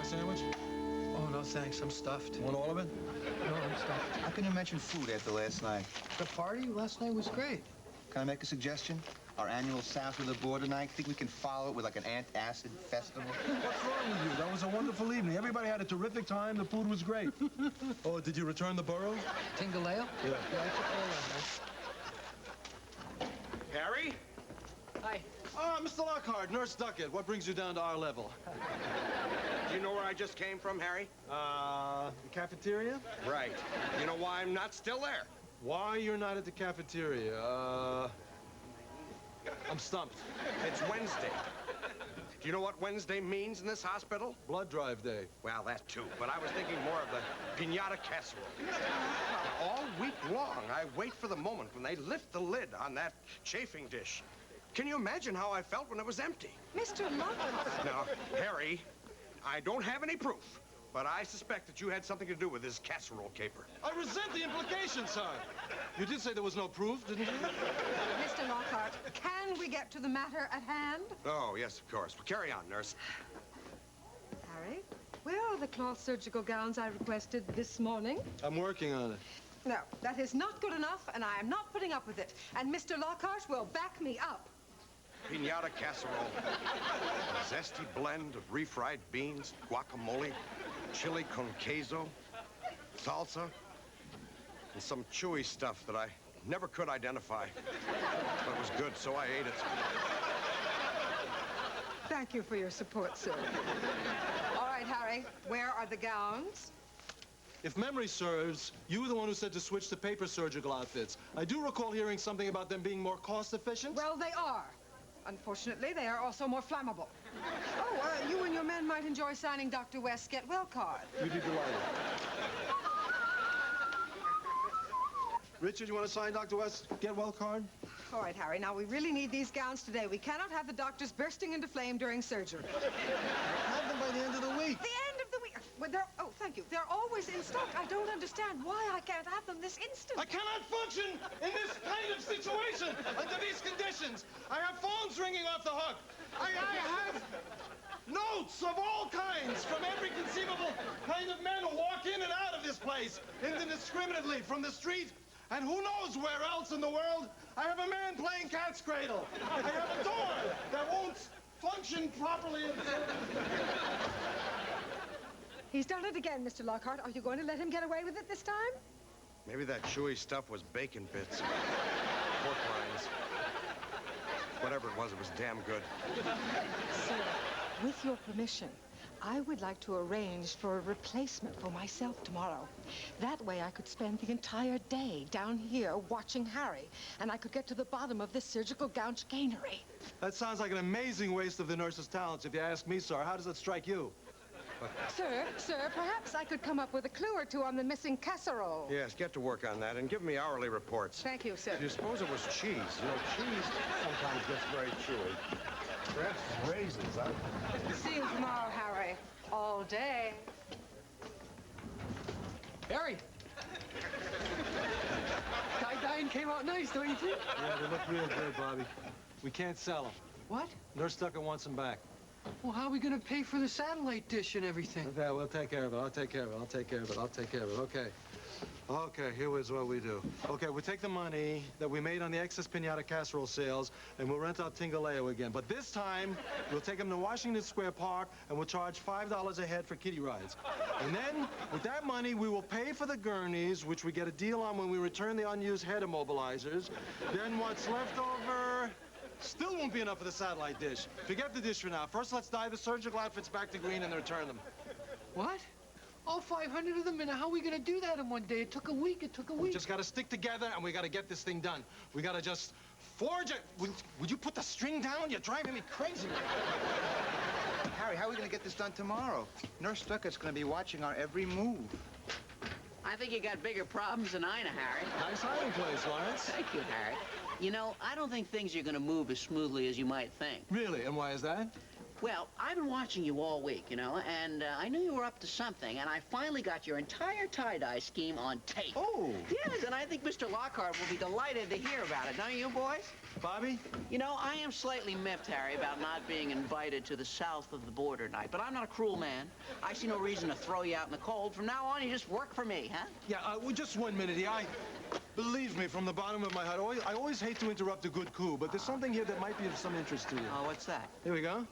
Sandwich? Oh, no, thanks. I'm stuffed. Want all of it? No, I'm stuffed. How can you mention food after last night? The party last night was great. Can I make a suggestion? Our annual South of the Border night, think we can follow it with like an antacid festival? What's wrong with you? That was a wonderful evening. Everybody had a terrific time. The food was great. Oh, did you return the burros? Tingaleo? Yeah. Yeah, I took all of them. Harry? Hi. Ah, Mr. Lockhart, Nurse Duckett. What brings you down to our level? Do you know where I just came from, Harry? The cafeteria? Right. You know why I'm not still there? Why you're not at the cafeteria? I'm stumped. It's Wednesday. Do you know what Wednesday means in this hospital? Blood drive day. Well, that too, but I was thinking more of the piñata casserole. All week long, I wait for the moment when they lift the lid on that chafing dish. Can you imagine how I felt when it was empty? Mr. Lockhart. Now, Harry, I don't have any proof, but I suspect that you had something to do with this casserole caper. I resent the implication, sir. You did say there was no proof, didn't you? Mr. Lockhart, can we get to the matter at hand? Oh, yes, of course. Well, carry on, nurse. Harry, where are the cloth surgical gowns I requested this morning? I'm working on it. No, that is not good enough, and I am not putting up with it. And Mr. Lockhart will back me up. Piñata casserole. A zesty blend of refried beans, guacamole, chili con queso, salsa, and some chewy stuff that I never could identify. But it was good, so I ate it. Thank you for your support, sir. All right, Harry, where are the gowns? If memory serves, you were the one who said to switch to paper surgical outfits. I do recall hearing something about them being more cost-efficient. Well, they are. Unfortunately, they are also more flammable. Oh, you and your men might enjoy signing Dr. West's Get Well card. You'd be delighted. Richard, you want to sign Dr. West's Get Well card? All right, Harry, now we really need these gowns today. We cannot have the doctors bursting into flame during surgery. Have them by the end of the week. The end of the week. Well, oh, thank you. They're always in stock. I don't understand why I can't have them this instant. I cannot function in this kind of situation under these conditions. I have phones ringing off the hook. I have notes of all kinds from every conceivable kind of men who walk in and out of this place indiscriminately from the street. And who knows where else in the world. I have a man playing cat's cradle. I have a door that won't function properly. He's done it again, Mr. Lockhart. Are you going to let him get away with it this time? Maybe that chewy stuff was bacon bits. Pork rinds. Whatever it was damn good. Sir, with your permission, I would like to arrange for a replacement for myself tomorrow. That way I could spend the entire day down here watching Harry, and I could get to the bottom of this surgical gown chicanery. That sounds like an amazing waste of the nurse's talents, if you ask me, sir. How does it strike you? Sir, perhaps I could come up with a clue or two on the missing casserole. Yes, get to work on that and give me hourly reports. Thank you, sir. Do you suppose it was cheese? You know, cheese sometimes gets very chewy. Perhaps raisins, huh? See you tomorrow, Harry. All day. Harry! Tie-dyeing came out nice, don't you think? Yeah, they look real good, Bobby. We can't sell them. What? Nurse Ducker wants them back. Well, how are we going to pay for the satellite dish and everything? Okay, we'll take care of it. I'll take care of it. I'll take care of it. I'll take care of it. Okay. Okay, here is what we do. Okay, we'll take the money that we made on the excess piñata casserole sales, and we'll rent out Tingaleo again. But this time, we'll take them to Washington Square Park, and we'll charge $5 a head for kiddie rides. And then, with that money, we will pay for the gurneys, which we get a deal on when we return the unused head immobilizers. Then what's left over still won't be enough for the satellite dish. Forget the dish for now. First, let's dye the surgical outfits back to green and return them. What? All 500 of them, and how are we gonna do that in one day? It took a week. We just gotta stick together, and we gotta get this thing done. We gotta just forge it. Would you put the string down? You're driving me crazy. Harry, how are we going to get this done tomorrow? Nurse Duckett's going to be watching our every move. I think you got bigger problems than I know, Harry. Nice hiding place, Lawrence. Thank you, Harry. You know, I don't think things are going to move as smoothly as you might think. Really? And why is that? Well, I've been watching you all week, you know, and I knew you were up to something, and I finally got your entire tie-dye scheme on tape. Oh. Yes, and I think Mr. Lockhart will be delighted to hear about it, don't you, boys? Bobby? You know, I am slightly miffed, Harry, about not being invited to the south of the border night, but I'm not a cruel man. I see no reason to throw you out in the cold. From now on, you just work for me, huh? Yeah, well, just 1 minute here. Believe me, from the bottom of my heart, I always hate to interrupt a good coup, but there's something here that might be of some interest to you. Oh, what's that? Here we go.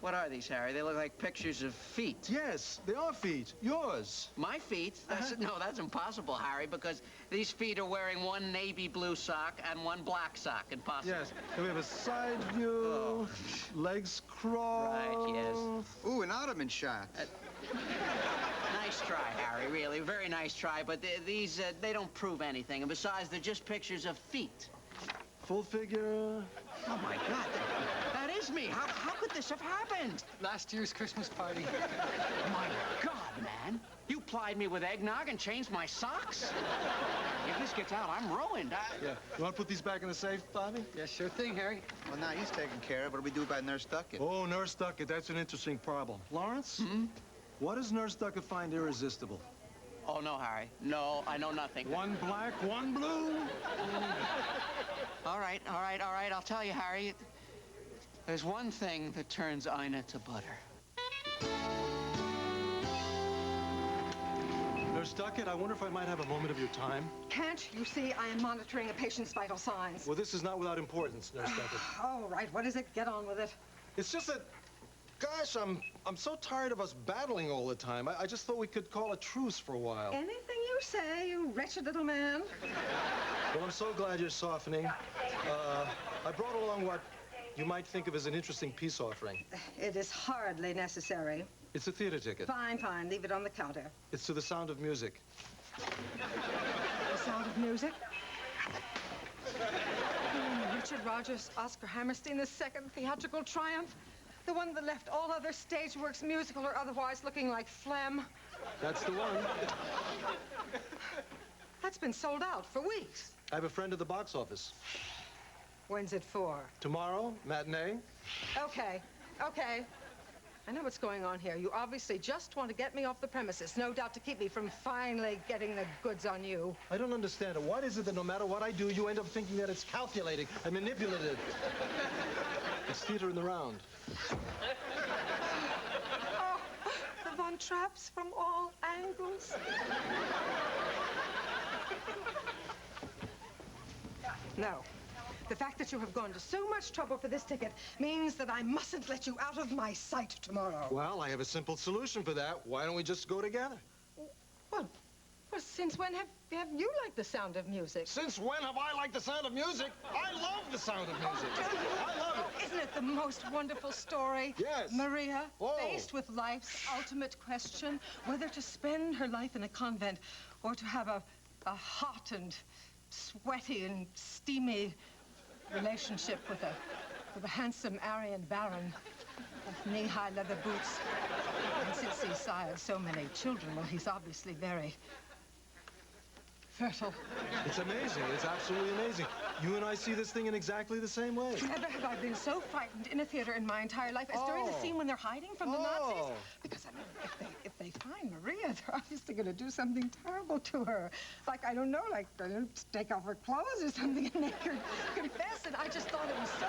What are these, Harry? They look like pictures of feet. Yes, they are feet. Yours. My feet? No, that's impossible, Harry, because these feet are wearing one navy blue sock and one black sock. Impossible. Yes. Here we have a side view, legs crossed. Right, yes. Ooh, an ottoman shot. Nice try, Harry, really. Very nice try, but these, they don't prove anything. And besides, they're just pictures of feet. Full figure. Oh, my God. That is me. How could this have happened? Last year's Christmas party. My God, man. You plied me with eggnog and changed my socks? If this gets out, I'm ruined. Yeah. You want to put these back in the safe, Bobby? Yeah, sure thing, Harry. Well, now he's taken care of. What do we do about Nurse Duckett? Oh, Nurse Duckett, that's an interesting problem. Lawrence? Mm-hmm? What does Nurse Duckett find irresistible? Oh, no, Harry. No, I know nothing. One black, one blue. All right. I'll tell you, Harry. There's one thing that turns Ina to butter. Nurse Duckett, I wonder if I might have a moment of your time. Can't you see I am monitoring a patient's vital signs? Well, this is not without importance, Nurse Duckett. Oh, right. What is it? Get on with it. It's just that, gosh, I'm so tired of us battling all the time. I just thought we could call a truce for a while. Anything you say, you wretched little man. Well, I'm so glad you're softening. I brought along what you might think of as an interesting peace offering. It is hardly necessary. It's a theater ticket. Fine, fine. Leave it on the counter. It's to The Sound of Music. The Sound of Music? Richard Rodgers, Oscar Hammerstein's second theatrical triumph. The one that left all other stage works, musical or otherwise, looking like phlegm. That's the one. That's been sold out for weeks. I have a friend at the box office. When's it for? Tomorrow, matinee. Okay. I know what's going on here. You obviously just want to get me off the premises, no doubt to keep me from finally getting the goods on you. I don't understand it. What is it that no matter what I do, you end up thinking that it's calculating and manipulative? It's theater in the round. Oh, the Von Trapps from all angles. No. The fact that you have gone to so much trouble for this ticket means that I mustn't let you out of my sight tomorrow. Well, I have a simple solution for that. Why don't we just go together? Well, since when have you liked the sound of music? Since when have I liked the sound of music? I love the sound of music. Do you? I love it. Isn't it the most wonderful story? Yes. Maria, Whoa. faced with life's ultimate question, whether to spend her life in a convent or to have a hot and sweaty and steamy relationship with a handsome Aryan baron with knee-high leather boots. And since he sired so many children, well, he's obviously very fertile. It's amazing. It's absolutely amazing. You and I see this thing in exactly the same way. Never have I been so frightened in a theater in my entire life as during the scene when they're hiding from the Nazis. Because, I mean, if they find Maria, they're obviously going to do something terrible to her. Like, I don't know, like take off her clothes or something and make her confess. And I just thought it was so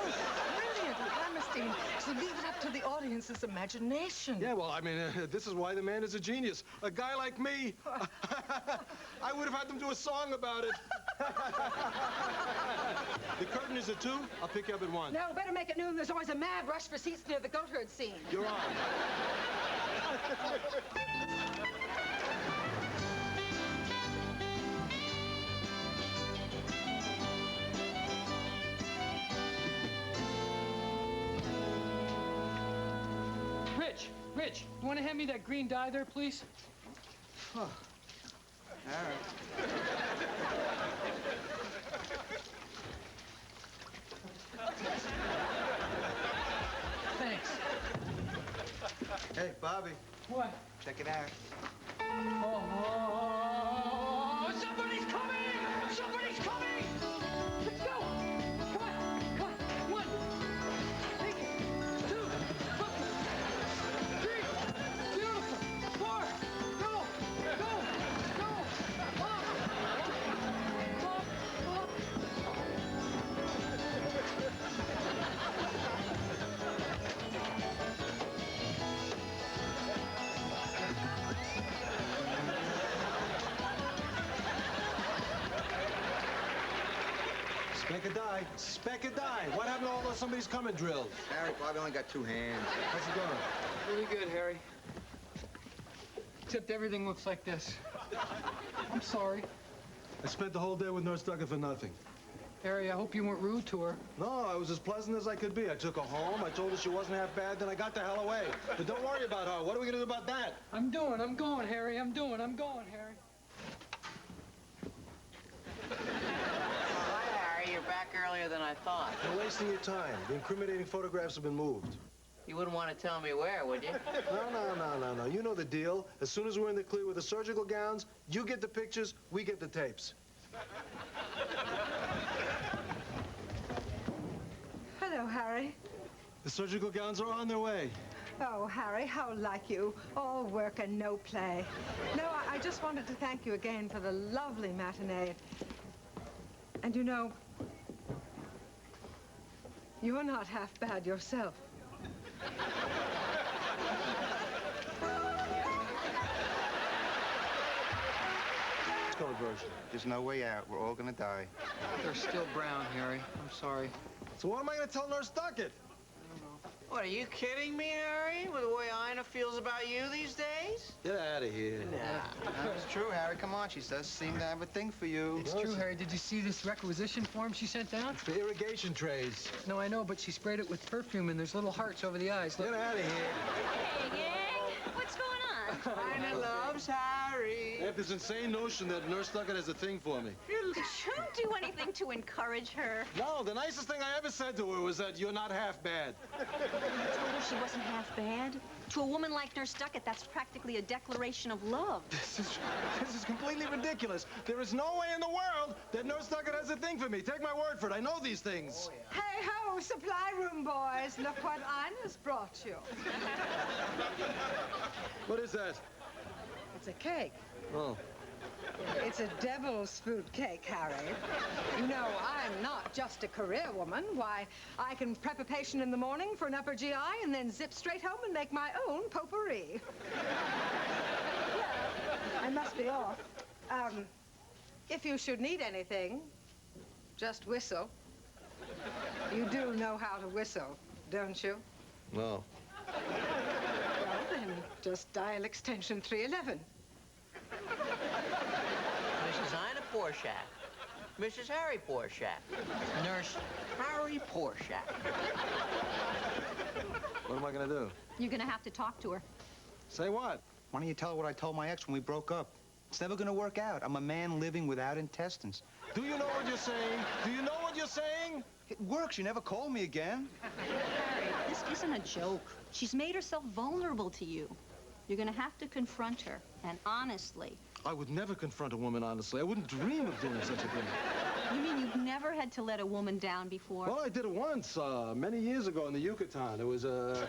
brilliant of Hammerstein to leave it up to the audience's imagination. Yeah, well, I mean, this is why the man is a genius. A guy like me, I would have had them do a song about it. The curtain is at 2. I'll pick you up at 1. No, better make it noon. There's always a mad rush for seats near the goat herd scene. You're on. Rich, you want to hand me that green dye there, please? All right. Thanks. Hey, Bobby, What? check it out. Oh, somebody's coming! Somebody's coming! Let's go! Come on! Come on! One! Take it! Two! Look! Three! Beautiful! Four! Go! Go! Go! Up! Up! Up! Speck a die. Speck a die. What happened to all those somebody's coming drills? Harry, Bobby only got 2 hands. How's it going? Really good, Harry. Except everything looks like this. I'm sorry. I spent the whole day with Nurse Duckett for nothing. Harry, I hope you weren't rude to her. No, I was as pleasant as I could be. I took her home. I told her she wasn't half bad. Then I got the hell away. But don't worry about her. What are we going to do about that? I'm going, Harry. I'm going, Harry. Hi, Harry. You're back earlier than I thought. You're wasting your time. The incriminating photographs have been moved. You wouldn't want to tell me where, would you? No. You know the deal. As soon as we're in the clear with the surgical gowns, you get the pictures, we get the tapes. Hello, Harry. The surgical gowns are on their way. Oh, Harry, how like you. All work and no play. No, I just wanted to thank you again for the lovely matinee. And you know, you're not half bad yourself. Let's go, version. There's no way out. We're all gonna die. They're still brown, Harry. I'm sorry. So what am I going to tell Nurse Duckett? What, are you kidding me, Harry? With the way Ina feels about you these days? Get out of here. That's true, Harry. Come on. She does seem to have a thing for you. It's true, Harry. Did you see this requisition form she sent down? The irrigation trays. No, I know, but she sprayed it with perfume, and there's little hearts over the eyes. Look. Get out of here. Hey, gang. What's going on? Ina loves Harry. I have this insane notion that Nurse Duckett has a thing for me. You shouldn't do anything to encourage her. No, the nicest thing I ever said to her was that you're not half bad. You told her she wasn't half bad. To a woman like Nurse Duckett, that's practically a declaration of love. This is completely ridiculous. There is no way in the world that Nurse Duckett has a thing for me. Take my word for it. I know these things. Hey ho, supply room boys. Look what Ina's brought you. What is that? It's a cake. Oh. It's a devil's food cake, Harry. You know, I'm not just a career woman. Why, I can prep a patient in the morning for an upper GI and then zip straight home and make my own potpourri. Yeah, I must be off. If you should need anything, just whistle. You do know how to whistle, don't you? No. Well, then, just dial extension 311. Mrs. Ina Porshak. Mrs. Harry Porshak. Nurse Harry Porshak. What am I going to do? You're gonna have to talk to her. Say what? Why don't you tell her what I told my ex when we broke up? It's never gonna work out. I'm a man living without intestines. Do you know what you're saying? Do you know what you're saying? It works. You never call me again. Harry, this isn't a joke. She's made herself vulnerable to you. You're gonna have to confront her, and honestly. I would never confront a woman honestly. I wouldn't dream of doing such a thing. You mean you've never had to let a woman down before? Well, I did it once, many years ago in the Yucatan. There was a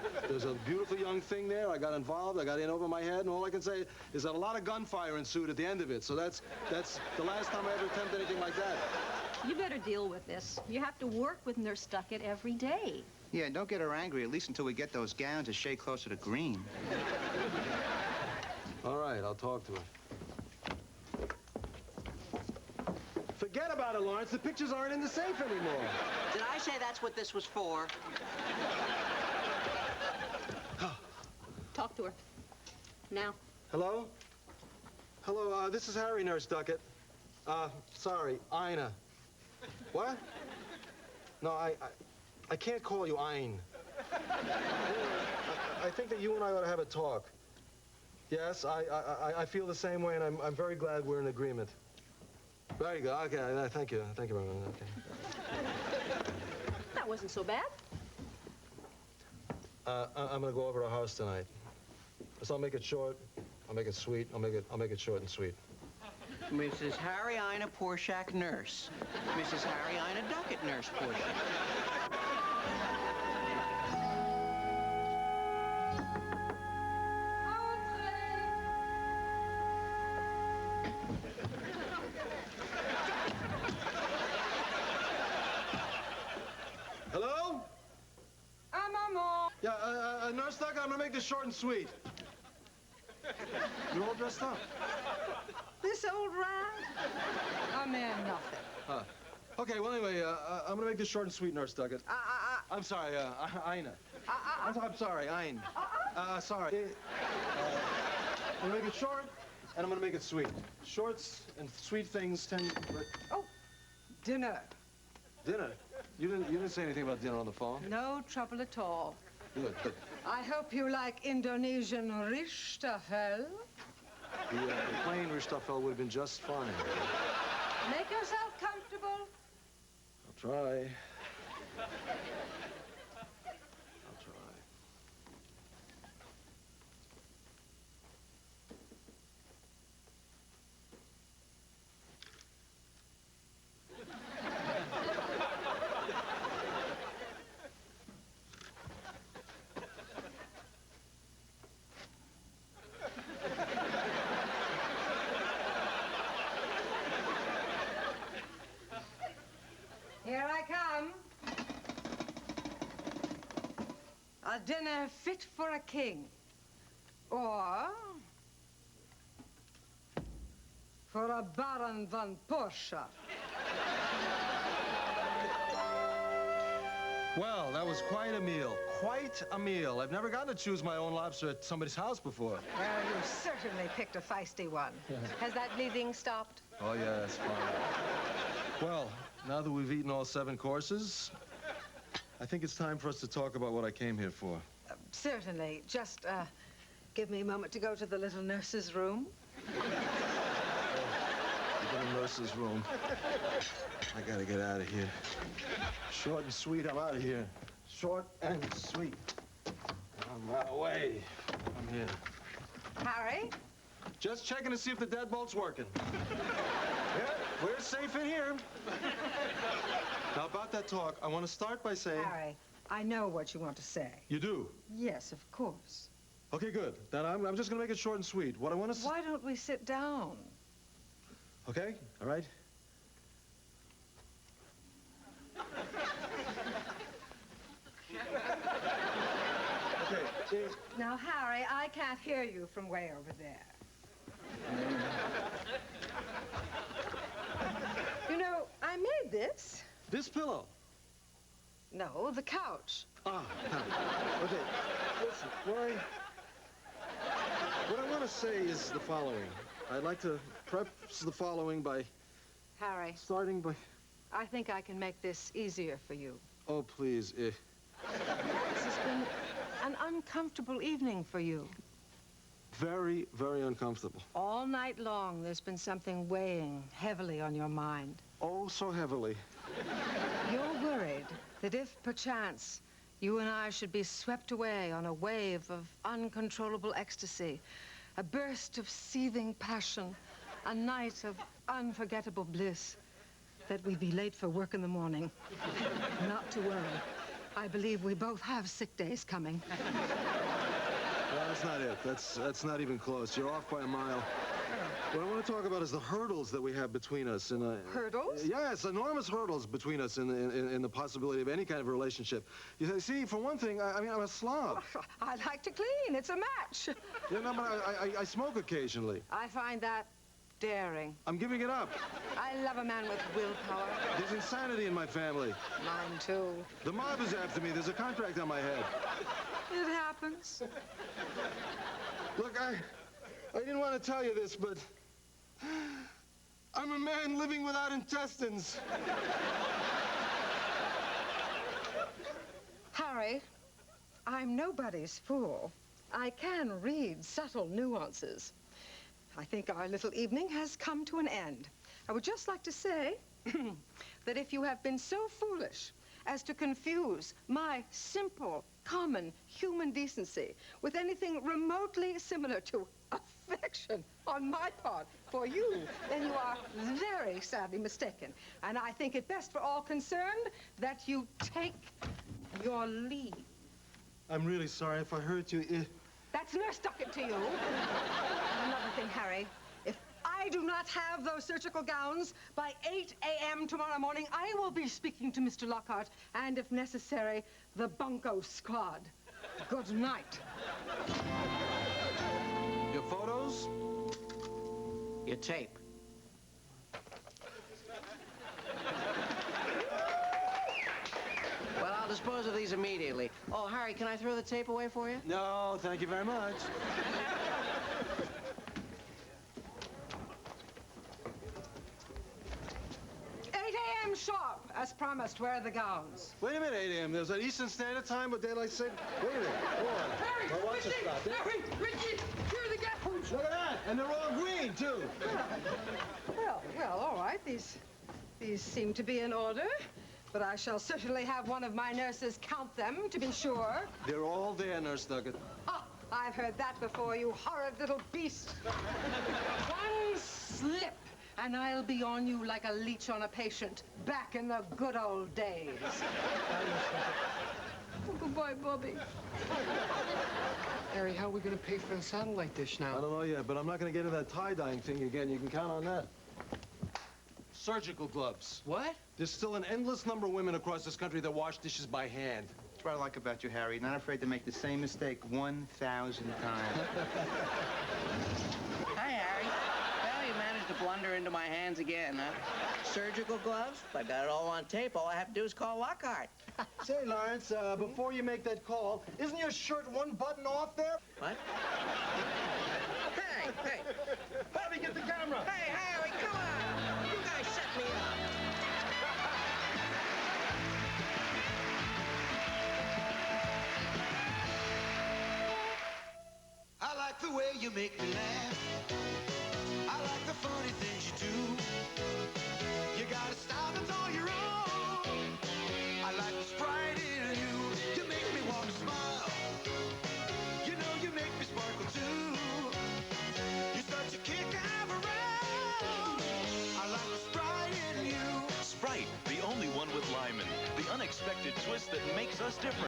beautiful young thing there. I got involved. I got in over my head, and all I can say is that a lot of gunfire ensued at the end of it. So that's the last time I ever attempted anything like that. You better deal with this. You have to work with Nurse Duckett every day. Yeah, don't get her angry, at least until we get those gowns a shade closer to green. All right, I'll talk to her. Forget about it, Lawrence. The pictures aren't in the safe anymore. Did I say that's what this was for? Talk to her. Now. Hello? Hello, this is Harry, Nurse Duckett. Sorry, Ina. What? No, I can't call you Ein. I think that you and I ought to have a talk. Yes, I feel the same way, and I'm very glad we're in agreement. Very good. Okay, thank you. Thank you very much. Okay. That wasn't so bad. I'm gonna go over to our house tonight. So I'll make it short. I'll make it sweet. I'll make it short and sweet. Mrs. Harry Ina Porshak, nurse. Mrs. Harry Ina Duckett, nurse Porshak. Hello? Maman. Yeah, Nurse Duck, I'm gonna make this short and sweet. You're all dressed up. This old rat? A man nothing. Huh. Okay, well, anyway, I'm gonna make this short and sweet, Nurse Duckett. I'm sorry, Ina. I'm sorry, Ein. Sorry. I'm gonna make it short, and I'm gonna make it sweet. Shorts and sweet things tend... Oh, dinner. Dinner? You didn't say anything about dinner on the phone. No trouble at all. Good. I hope you like Indonesian rishtafel. The plain Richthofen would have been just fine. Make yourself comfortable. I'll try. I'll try. Here I come. A dinner fit for a king. Or for a Baron von Porsche. Well, that was quite a meal. Quite a meal. I've never gotten to choose my own lobster at somebody's house before. Well, you certainly picked a feisty one. Has that bleeding stopped? Oh, yeah, that's fine. Well, now that we've eaten all 7 courses, I think it's time for us to talk about what I came here for. Certainly. Just give me a moment to go to the little nurse's room. The little nurse's room. I gotta get out of here. Short and sweet, I'm out of here. Short and sweet. I'm out of the way. I'm here. Harry? Just checking to see if the deadbolt's working. Yeah, we're safe in here. Now, about that talk, I want to start by saying... Harry, I know what you want to say. You do? Yes, of course. Okay, good. Then I'm just going to make it short and sweet. What I want to... Why don't we sit down? Okay, all right. Okay, Now, Harry, I can't hear you from way over there. You know, I made this. this pillow. No, the couch. Ah, okay. Listen, what I want to say is the following. I'd like to preface the following by Harry, starting by... I think I can make this easier for you. Oh, please. This has been an uncomfortable evening for you. Very, very uncomfortable. All night long, there's been something weighing heavily on your mind. Oh, so heavily. You're worried that if, perchance, you and I should be swept away on a wave of uncontrollable ecstasy, a burst of seething passion, a night of unforgettable bliss, that we'd be late for work in the morning. Not to worry. I believe we both have sick days coming. Well, that's not it. That's not even close. You're off by a mile. What I want to talk about is the hurdles that we have between us. Hurdles? Yes, enormous hurdles between us in the possibility of any kind of relationship. You see, for one thing, I'm a slob. I like to clean. It's a match. Yeah, no, but I smoke occasionally. I find that daring. I'm giving it up. I love a man with willpower. There's insanity in my family. Mine, too. The mob is after me. There's a contract on my head. It happens. Look, I didn't want to tell you this, but I'm a man living without intestines. Harry, I'm nobody's fool. I can read subtle nuances. I think our little evening has come to an end. I would just like to say that if you have been so foolish as to confuse my simple, common human decency with anything remotely similar to affection on my part for you, then you are very sadly mistaken. And I think it best for all concerned that you take your leave. I'm really sorry if I hurt you. That's nurse stuck it to you. And another thing, Harry. If I do not have those surgical gowns by 8 a.m. tomorrow morning, I will be speaking to Mr. Lockhart and, if necessary, the bunco squad. Good night. Your photos? Your tape. Well, I'll dispose of these immediately. Oh, Harry, can I throw the tape away for you? No, thank you very much. 8 a.m. sharp, as promised. Where are the gowns? Wait a minute, 8 a.m. There's an Eastern Standard Time with daylight saving. Wait a minute. Hold on. Harry! My watch is Richie! stopped. Harry! Richie! Here are the gowns! Look at that. And they're all green, too. Well, all right. These seem to be in order. But I shall certainly have one of my nurses count them to be sure. They're all there, Nurse Nugget. Ah, I've heard that before, you horrid little beast. One slip, and I'll be on you like a leech on a patient, back in the good old days. Oh, goodbye, Bobby. Harry, how are we going to pay for the satellite dish I now? don't know yet, but I'm not going to get into that tie-dyeing thing again. You can count on that. Surgical gloves. What? There's still an endless number of women across this country that wash dishes by hand. That's what I like about you, Harry. Not afraid to make the same mistake 1,000 times. Hi, Harry. Well, you managed to blunder into my hands again, huh? Surgical gloves? I got it all on tape. All I have to do is call Lockhart. Say, Lawrence, before you make that call, isn't your shirt one button off there? What? Hey! Bobby, get the camera. Hey, Harry, come on! You guys set me up. I like the way you make me laugh. I like the funny things you do. You got a style that's all your own. I like the sprite in you. You make me want to smile. You know you make me sparkle too. You're such a kick I have around. I like the sprite in you. Sprite, the only one with Lyman. The unexpected twist that makes us different.